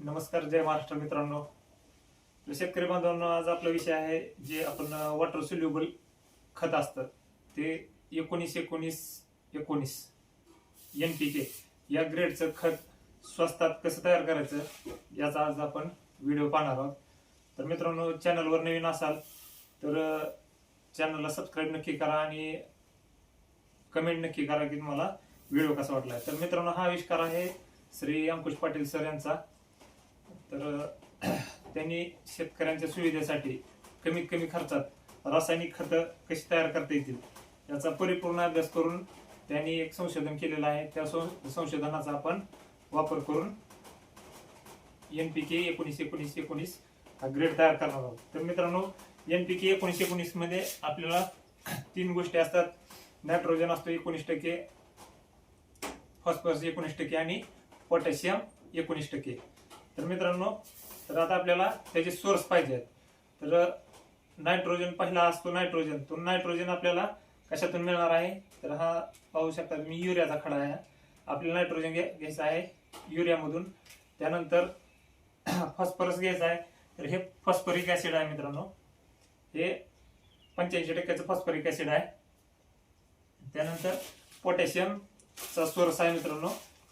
नमस्कार, जय महाराष्ट्र मित्रांनो. तर शेतकरी बांधवांनो, आज आपला विषय आहे जे आपण वॉटर सोल्युबल खत असतं ते 19-19-19 NPK या ग्रेडचं खत स्वस्तात कसं तयार करायचं याचा आज आपण व्हिडिओ पाहणार आहोत. तर मित्रांनो, चॅनलवर नवीन असाल तर चॅनलला सबस्क्राईब नक्की करा आणि कमेंट नक्की करा की तुम्हाला व्हिडिओ कसा वाटला. तर मित्रांनो, हा आविष्कार आहे श्री अंकुश पाटील सर यांचा. तर त्यांनी शेतकऱ्यांच्या सुविधेसाठी कमीत कमी खर्चात रासायनिक खतं कशी तयार करता येतील याचा परिपूर्ण अभ्यास करून त्यांनी एक संशोधन केलेलं आहे. त्या संशोधनाचा आपण वापर करून NPK 19-19-19 हा ग्रेड तयार करणार आहोत. तर मित्रांनो, NPK 19-19 मध्ये आपल्याला 3 गोष्टी असतात. नायट्रोजन असतो 19%, फॉस्फरस 19% आणि पोटॅशियम 19%. तर मित्रांनो, तर आता आपल्याला त्याचे सोर्स पाहिजे आहेत. तर नायट्रोजन पहिला असतो नायट्रोजन. तो नायट्रोजन आपल्याला कशातून मिळणार आहे? तर हा पाहू शकता तुम्ही, युरियाचा खडा आहे. आपल्याला नायट्रोजन घ्यायचं आहे युरियामधून. त्यानंतर फॉस्फरस घ्यायचा आहे. तर हे फॉस्फरिक ऍसिड आहे मित्रांनो, हे 85% फॉस्फरिक ऍसिड आहे. त्यानंतर पोटॅशियमचा सोर्स आहे मित्रांनो,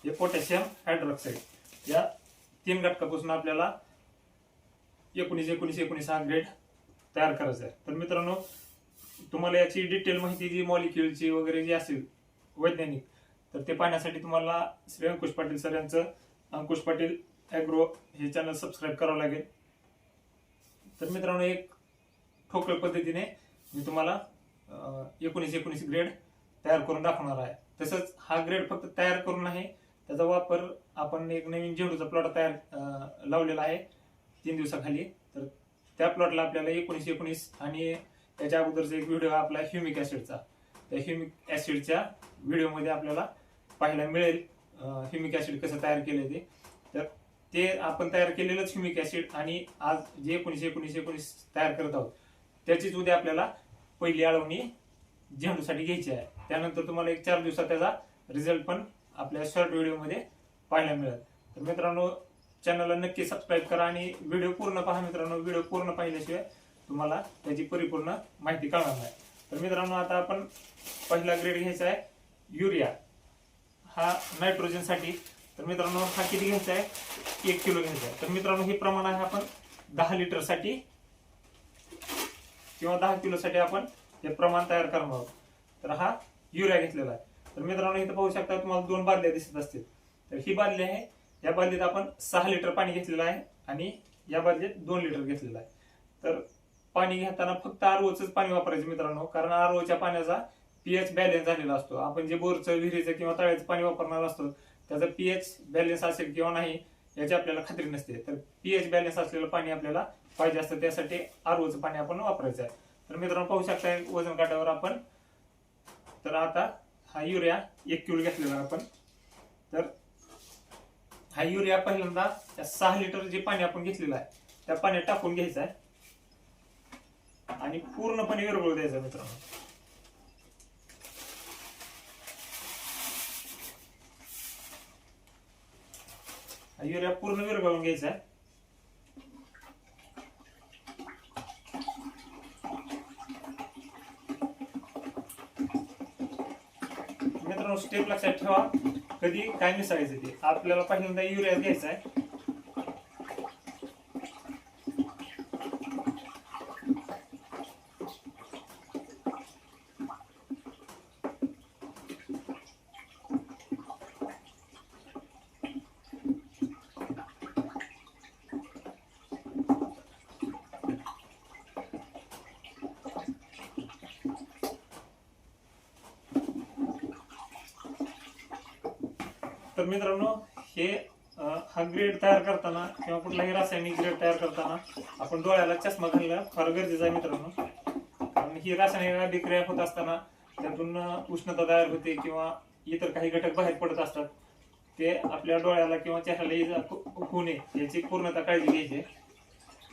हे पोटॅशियम हायड्रॉक्साईड. या 3 घटकापासून आपल्याला 19-19-19 हा ग्रेड तयार करायचा आहे. तर मित्रांनो, तुम्हाला याची डिटेल माहिती जी मॉलिक्युलची वगैरे जी असेल वैज्ञानिक, तर ते पाहण्यासाठी तुम्हाला श्री अंकुश पाटील सर यांचं अंकुश पाटील ॲग्रो हे चॅनल सबस्क्राईब करावं लागेल. तर मित्रांनो, एक ठोकळ पद्धतीने मी तुम्हाला 19-19 ग्रेड तयार करून दाखवणार आहे. तसंच हा ग्रेड फक्त तयार करून नाही, त्याचा वापर आपण एक नवीन झेंडूचा प्लॉट तयार लावलेला आहे 3 दिवसाखाली. तर त्या प्लॉटला आपल्याला 19-19 आणि त्याच्या अगोदरचा एक व्हिडिओ आपला ह्युमिक ऍसिडचा, त्या ह्युमिक ऍसिडच्या व्हिडिओमध्ये आपल्याला पाहायला मिळेल ह्युमिक ऍसिड कसं तयार केलं ते. तर ते आपण तयार केलेलंच ह्युमिक ऍसिड आणि आज जे 19-19-19 तयार करत आहोत त्याचीच उद्या आपल्याला पहिली आळवणी झेंडूसाठी घ्यायची आहे. त्यानंतर तुम्हाला एक 4 दिवसात त्याचा रिझल्ट पण आपल्या शॉर्ट व्हिडिओमध्ये पाहायला मिळेल. तर मित्रांनो, चॅनलला नक्की सबस्क्राईब करा आणि व्हिडिओ पूर्ण पहा मित्रांनो. व्हिडिओ पूर्ण पाहिल्याशिवाय तुम्हाला त्याची परिपूर्ण माहिती कळणार नाही. तर मित्रांनो, आता आपण पहिला ग्रेड घ्यायचा आहे युरिया, हा नायट्रोजनसाठी. तर मित्रांनो, हा किती घ्यायचा आहे? 1 किलो घ्यायचा आहे. तर मित्रांनो, हे प्रमाण आहे आपण 10 लिटरसाठी किंवा 10 किलोसाठी आपण हे प्रमाण तयार करणार आहोत. तर हा युरिया घेतलेला आहे. तर मित्रांनो, इथं पाहू शकता तुम्हाला 2 बादल्या दिसत असतील. तर ही बादली आहे, या बादलीत आपण 6 लिटर पाणी घेतलेलं आहे आणि या बादलीत 2 लिटर घेतलेलं आहे. तर पाणी घेताना फक्त आरओच पाणी वापरायचं मित्रांनो, कारण आरओच्या पाण्याचा पीएच बॅलन्स झालेला असतो. आपण जे बोरचं, विहिरीचं किंवा तळ्याचं पाणी वापरणार असतो त्याचा पीएच बॅलन्स असेल किंवा नाही याची आपल्याला खात्री नसते. तर पीएच बॅलन्स असलेलं पाणी आपल्याला पाहिजे असतं, त्यासाठी आरओचं पाणी आपण वापरायचं आहे. तर मित्रांनो, पाहू शकता वजन काट्यावर आपण. तर आता हा युरिया 1 किलो घेतलेला आपण. तर हा युरिया पहिल्यांदा त्या 6 लिटर जे पाणी आपण घेतलेलं आहे त्या पाण्यात टाकून घ्यायचं आहे आणि पूर्णपणे विरघळू द्यायचं मित्रांनो. हा युरिया पूर्ण विरघळून घ्यायचा आहे. मित्रांनो, स्टेप लक्षात ठेवा, कधी काय मिसळायचं ते. आपल्याला पहिल्यांदा युरिया घ्यायचा आहे. तर मित्रांनो, हे हा ग्रेड तयार करताना किंवा कुठलाही रासायनिक ग्रेड तयार करताना आपण डोळ्याला चष्मा घालणं फार गरजेचं आहे मित्रांनो. कारण ही रासायनिक अभिक्रिया होत असताना त्यातून उष्णता तयार होते किंवा इतर काही घटक बाहेर पडत असतात. ते आपल्या डोळ्याला किंवा चेहऱ्याला इजा होऊ नये याची पूर्णतः काळजी घ्यायची.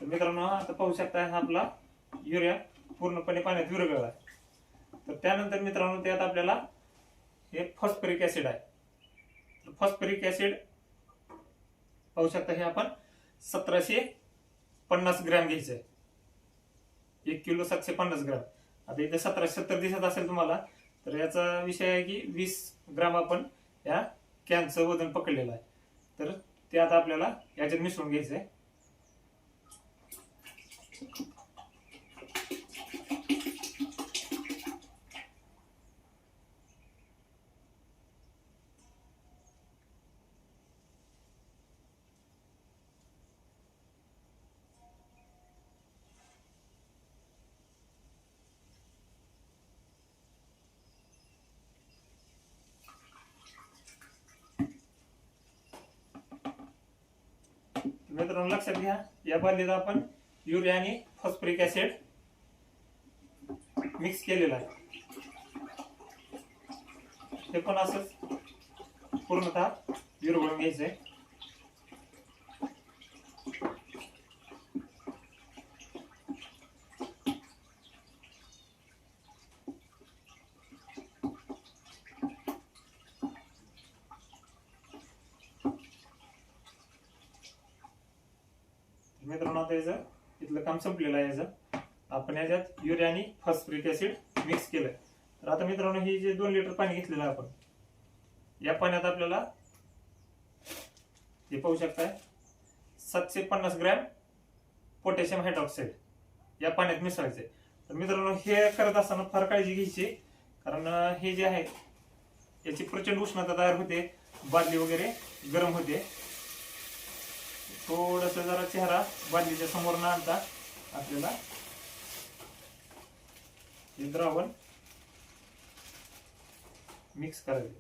तर मित्रांनो, आता पाहू शकता हा आपला युरिया पूर्णपणे पाण्यात विरघळला आहे. तर त्यानंतर मित्रांनो, त्यात आपल्याला हे फॉस्फरिक ऍसिड आहे. फॉस्फरिक ऍसिड पाहू शकता, हे आपण 1750 ग्रॅम घ्यायचं आहे. 1 किलो 750 ग्रॅम. आता इथे 1770 दिसत असेल तुम्हाला, तर याचा विषय आहे की 20 ग्रॅम आपण या कॅनचं वजन पकडलेलं आहे. तर ते आता आपल्याला याच्यात मिसळून घ्यायचं आहे. मित्रांनो लक्षात घ्या, या बादलीत आपण युरिया आणि फॉस्फरिक ऍसिड मिक्स केलेला आहे. हे पण असंच पूर्णतः विरघळून घ्यायचंय. मित्रांनो आता याचं इथलं काम संपलेलं आहे. याचं आपण याच्यात युरिया आणि फॉस्फरिक ऍसिड मिक्स केलंय. तर आता मित्रांनो ही जे 2 लिटर पाणी घेतलेलं आहे आपण, या पाण्यात आपल्याला हे पाहू शकताय 750 ग्रॅम पोटॅशियम हायड्रॉक्साईड या पाण्यात मिसळायचंय. तर मित्रांनो हे करत असताना फार काळजी घ्यायची, कारण हे जे आहे याची प्रचंड उष्णता तयार होते, बादली वगैरे गरम होते. थोडस जरा चेहरा बादलीच्या समोर न आणता आपल्याला हे द्रावण मिक्स करायचे.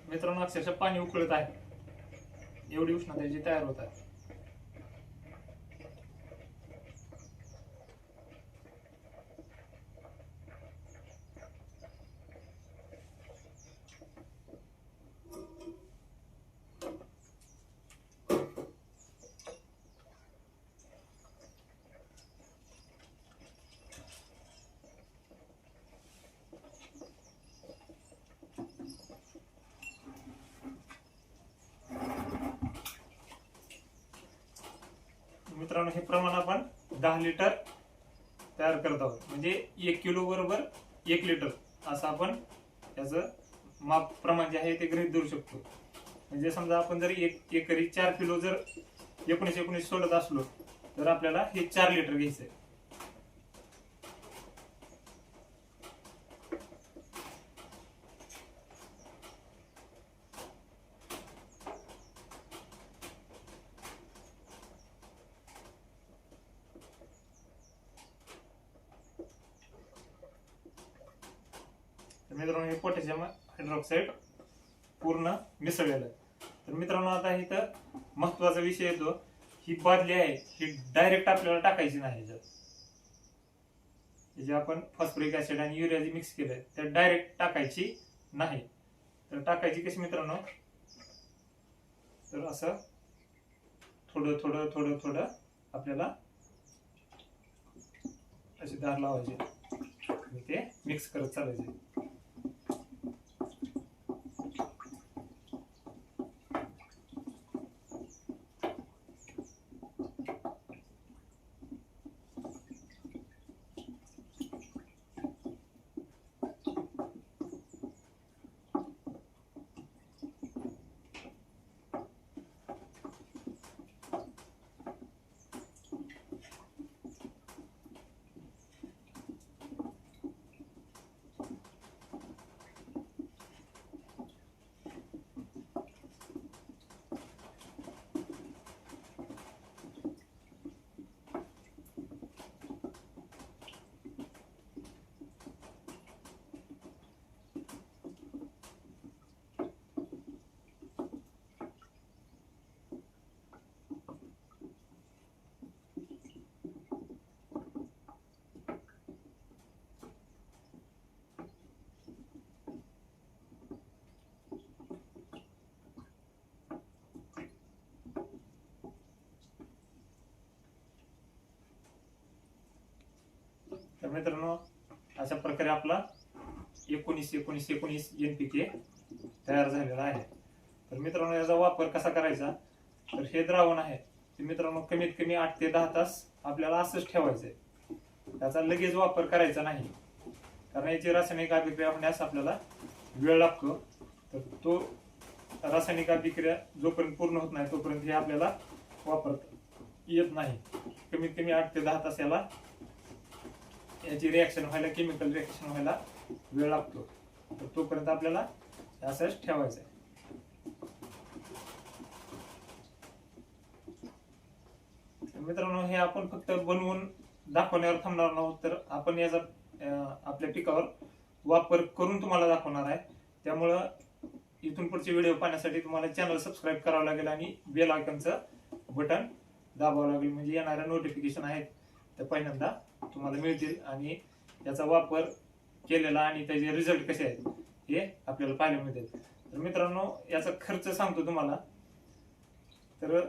मित्रांनो अक्षरशः पाणी उकळत आहे, एवढी उष्णता जी तयार होत आहे. मित्रांनो हे प्रमाण आपण 10 लिटर तयार करत आहोत, म्हणजे 1 किलो बरोबर 1 लिटर असं आपण याचं माप प्रमाण जे आहे ते गृहीत धरू शकतो. म्हणजे समजा आपण जर एकरी 4 किलो जर 19 सोडत असलो तर आपल्याला हे 4 लिटर घ्यायचंय. मित्रांनो हे पोटॅशियम हायड्रॉक्साईड पूर्ण मिसळलेलं आहे. तर मित्रांनो आता इथं महत्वाचा विषय येतो, ही बादली आहे ही डायरेक्ट आपल्याला टाकायची नाही. जे आपण फॉस्फरिक ऍसिड आणि युरिया जे मिक्स केलंय तर डायरेक्ट टाकायची नाही. तर टाकायची कशी मित्रांनो, तर असं थोडं थोडं थोडं थोडं आपल्याला अशी धार लावायची, ते मिक्स करत चालायचे. तर मित्रांनो अशा प्रकारे आपला 19-19-19 NPK तयार झालेला आहे. तर मित्रांनो याचा वापर कसा करायचा, तर हे द्रावण आहे ते मित्रांनो कमीत कमी 8 ते 10 तास आपल्याला असंच ठेवायचंय. त्याचा लगेच वापर करायचा नाही, कारण याची रासायनिक अभिक्रिया होण्यास आपल्याला वेळ लागतो. तर तो रासायनिक अभिक्रिया जोपर्यंत पूर्ण होत नाही तोपर्यंत हे आपल्याला वापरता येत नाही. कमीत कमी 8 ते 10 तास याची रिॲक्शन व्हायला, केमिकल रिॲक्शन व्हायला वेळ लागतो. तर तोपर्यंत आपल्याला असंच ठेवायचं आहे. मित्रांनो हे आपण फक्त बनवून दाखवण्यावर थांबणार नाहोत, तर आपण याचा आपल्या पिकावर वापर करून तुम्हाला दाखवणार आहे. त्यामुळं इथून पुढचे व्हिडिओ पाहण्यासाठी तुम्हाला चॅनल सबस्क्राईब करावं लागेल आणि बेल आयकॉनचं बटन दाबावं लागेल, म्हणजे येणाऱ्या नोटिफिकेशन आहेत ते पहिल्यांदा तुम्हाला मिळतील आणि याचा वापर केलेला आणि त्याचे रिझल्ट कसे आहेत हे आपल्याला पाहायला मिळतील. तर मित्रांनो याचा खर्च सांगतो तुम्हाला. तर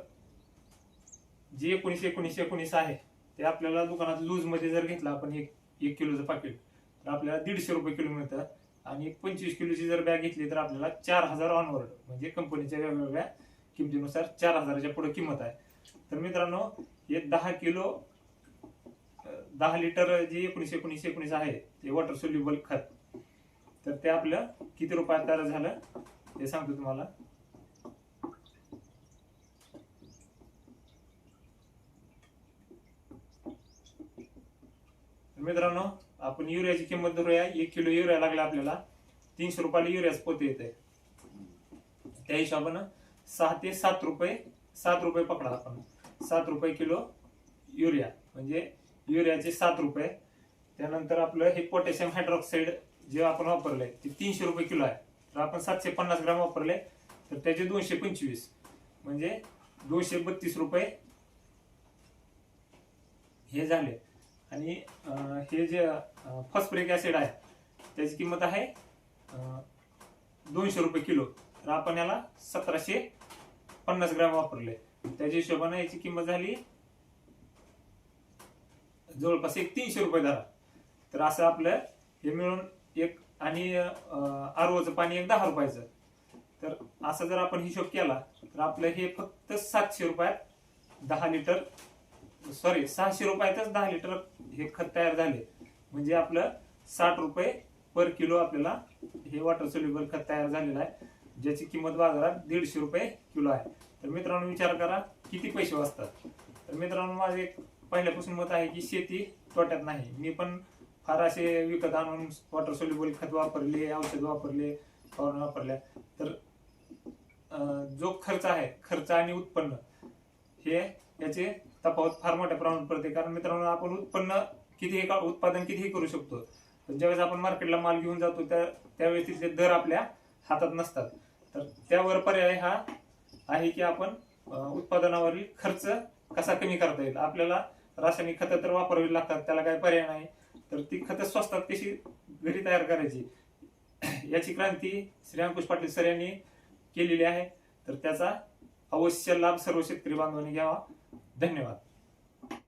जे 19-19-19 आहे ते आपल्याला दुकानात लूज मध्ये जर घेतला आपण एक किलोचं पाकिट तर आपल्याला 150 रुपये किलो मिळतं. आणि 25 किलोची जर बॅग घेतली तर आपल्याला 4000 ऑनवर्ड, म्हणजे कंपनीच्या वेगवेगळ्या किमतीनुसार 4000च्या पुढे किंमत आहे. तर मित्रांनो हे 10 लिटर जे 19-19-19 आहे ते वॉटर सोल्युबल खत, तर ते आपलं किती रुपयात तयार झालं ते सांगतो तुम्हाला. मित्रांनो आपण युरियाची किंमत धरूया. 1 किलो युरिया लागला आपल्याला 300 रुपयाला युरियाच पोते येते. त्या हिशोबानं 6 ते 7 रुपये पकडा आपण. 7 रुपये किलो युरिया म्हणजे युरियाचे 7 रुपये. त्यानंतर आपलं हे पोटॅशियम हायड्रॉक्साईड जे आपण वापरलंय ते 300 रुपये किलो आहे. तर आपण 750 ग्राम वापरले तर त्याचे 225 म्हणजे 232 रुपये हे झाले. आणि हे जे फॉस्फरिक ऍसिड आहे त्याची किंमत आहे 200 रुपये किलो. तर आपण याला 1750 ग्राम वापरले, त्याच्या हिशोबाने याची किंमत झाली जवळपास 300 रुपये धरा. तर असं आपलं हे मिळून एक, आणि आरओचं पाणी 10 रुपयाचं. तर असं जर आपण हिशोब केला तर आपलं हे फक्त 700 रुपयात 10 लिटर, सॉरी 600 रुपयातच 10 लिटर हे खत तयार झाले. म्हणजे आपलं 60 रुपये पर किलो आपल्याला हे वॉटर सोल्युबल खत तयार झालेलं आहे, ज्याची किंमत बाजारात 150 रुपये किलो आहे. तर मित्रांनो विचार करा किती पैसे वाचतात. तर मित्रांनो माझे पहिल्यापासून मत आहे की शेती तोट्यात नाही. मी पण फार असे विकत आणून वॉटर सोल्युबल खत वापरले, औषध वापरले, फवारणी वापरल्या. तर जो खर्च आहे, खर्च आणि उत्पन्न हे याचे तफावत फार मोठ्या प्रमाणात पडते. कारण मित्रांनो आपण उत्पादन कितीही करू शकतो, पण ज्यावेळेस आपण मार्केटला माल घेऊन जातो त्यावेळेस तिथले दर आपल्या हातात नसतात. तर त्यावर पर्याय हा आहे की आपण उत्पादनावरील खर्च कसा कमी करता येईल. आपल्याला रासायनिक खतं तर वापरावी लागतात, त्याला काही पर्याय नाही. तर ती खतं स्वस्तात कशी घरी तयार करायची याची क्रांती श्री अंकुश पाटील सर यांनी केलेली आहे. तर त्याचा अवश्य लाभ सर्व शेतकरी बांधवांनी घ्यावा. धन्यवाद.